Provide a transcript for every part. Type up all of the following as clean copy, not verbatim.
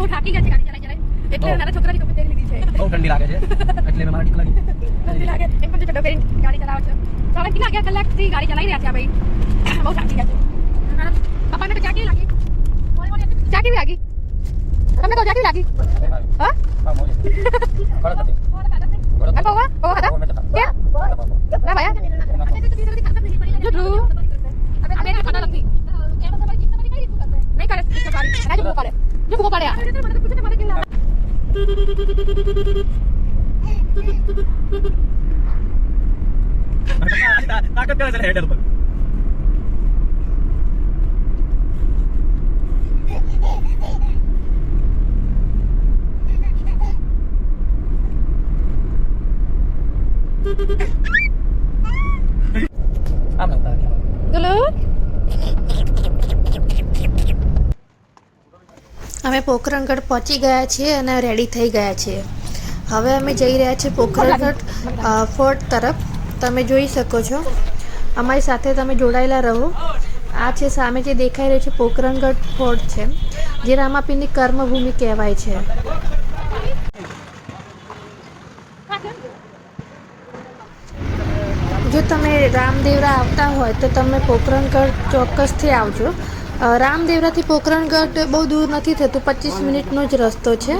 બહુ થાકી ગયા છે ગાડી ચલાવી એટલે નાના છોકરાની કપડે પહેરી લીધી છે બહુ ઠંડી લાગે છે એટલે મેં મારી ટીક લાગી ઠંડી લાગે એમ પણ ચડો પહેરી ગાડી ચલાવો છો સાડા કેટલા કલાકથી ગાડી ચલાવી રહ્યા છે ભાઈ બહુ થાકી ગયા છે પપ્પાને તો ચાકી લાગી ચાકી લાગી તમને તો ચાકી લાગી હા પૌવા ખાધા क्या ના ભાઈ જો ધ્રુવ અબે ખાધા નથી नहीं करे राजू को पाड़े जो को पाड़े ताकत करे चले हेडर पर આમ નતા ગલો અમે પોખરણગઢ પહોંચી ગયા છીએ અને રેડી થઈ ગયા છીએ. હવે અમે જઈ રહ્યા છીએ પોખરણગઢ ફોર્ટ તરફ. તમે જોઈ શકો છો, અમારી સાથે તમે જોડાયેલા રહો. આ છે સામે જે દેખાઈ રહ્યું છે પોખરણગઢ ફોર્ટ છે, જે રામાપીરની કર્મભૂમિ કહેવાય છે. જો તમે રામદેવરા આવતા હોય તો તમે પોખરણગઢ ચોક્કસથી આવજો. રામદેવરાથી પોખરણગઢ બહુ દૂર નથી થતું, 25 મિનિટનો જ રસ્તો છે.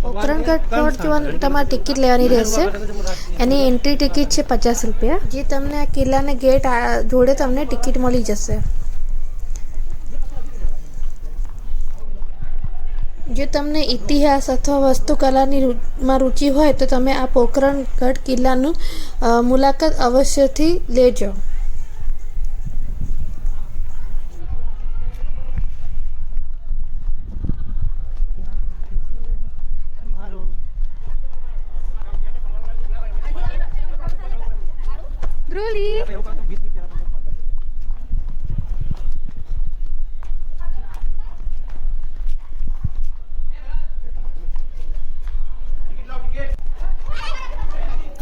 પોખરણગઢ ફોર્ટ જોવાની તમારે ટિકિટ લેવાની રહેશે. એની એન્ટ્રી ટિકિટ છે 50 રૂપિયા. જે તમને આ કિલ્લાના ગેટ જોડે તમને ટિકિટ મળી જશે. જો તમને ઇતિહાસ અથવા વાસ્તુકલાની માં રુચિ હોય તો તમે આ પોખરણગઢ કિલ્લાનું મુલાકાત અવશ્યથી લેજો. ધ્રુલી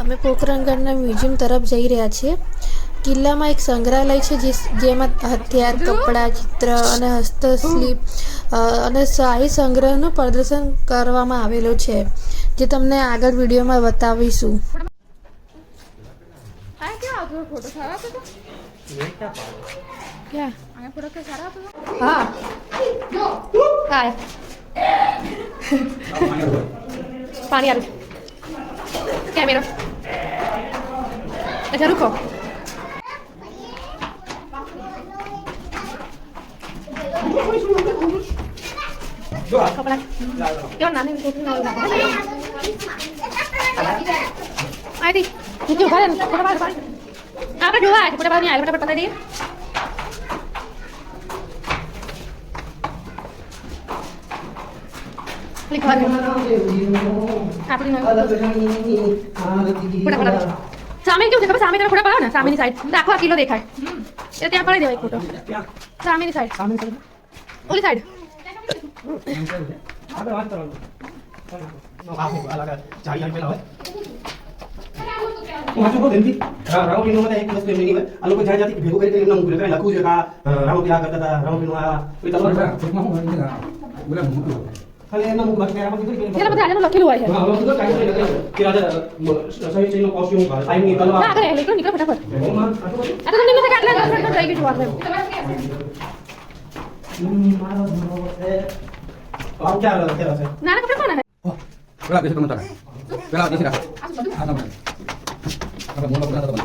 અમે પોખરણગઢના મ્યુઝિયમ તરફ જઈ રહ્યા છીએ. કિલ્લામાં એક સંગ્રહાલય છે જેમાં હથિયાર, કપડાં, ચિત્ર અને હસ્તશિલ્પ અને શાહી સંગ્રહનું પ્રદર્શન કરવામાં આવેલું છે, જે તમને આગળ વિડીયોમાં બતાવીશું. આ क्या आ गया फोटो सारा तो क्या आया फोटो के सारा तो हां हाय पानी आ रहा कैमरा अच्छा रुको कपड़ा क्यों नाने को ना आई थी नीचे उठा ले फोटो बाहर आप जो है फोटो बाहर नहीं आया फटाफट पता दे क्लिक कर आप फटाफट सामने क्यों देखो सामने तरफ फोटो पड़ा ना सामने साइड देखो आ किलो देखा है ये ત્યાં પડી દેવાય फोटो सामने साइड ઓલી સાइड આપણે વાત કરો નો કાફી અલગ ચાઈ પેલા હોય હું હજુ બોલ દેતી રામપીનો માં એક વસ્તુ એમની હોય આ લોકો જ્યાં જાતી ભેગું કરીને એમના મુખ લખાય લખું છે કે રામપી આ કરતા હતા રામપીનો આ કોઈ તમારે ટૂંકમાં હું બોલા મુખ ખાલી એમના મુખ બાકી રામપી કરી એટલે બધા આને લખેલું હોય છે હા લખેલું તો કાઈ લખેલું કે રાજા સહી ચીનો કોસ્ટ્યુમ ટાઈમ ની તલવાર ના કરે નીકળો નીકળો ફટાફટ આ તો તમને નથી કાટલા 10 મિનિટ થઈ ગયું છે મારો આવ ક્યાં કેરા છે ના ના કોણ હે પેલા બેસે તો મત પેલા બેસી રાખ આ તમે આપણે મોનો બનાતા બન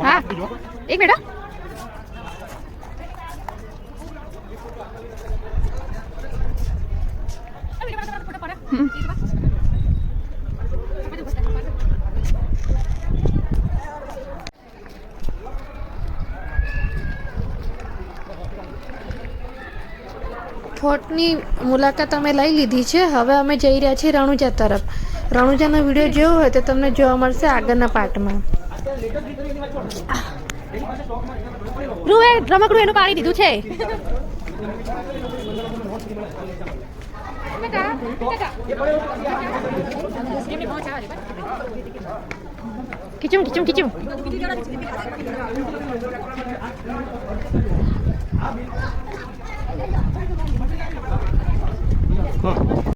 हाँ एक मिनट ફોર્ટની મુલાકાત અમે લઈ લીધી છે. હવે અમે જઈ રહ્યા છીએ રણુજા તરફ. રણુજાનો વિડીયો જોયો હોય તો તમને જોવા મળશે આગળના પાર્ટમાં. રમકડું એનું પાડી દીધું છે ખીચું ખીચું ખીચું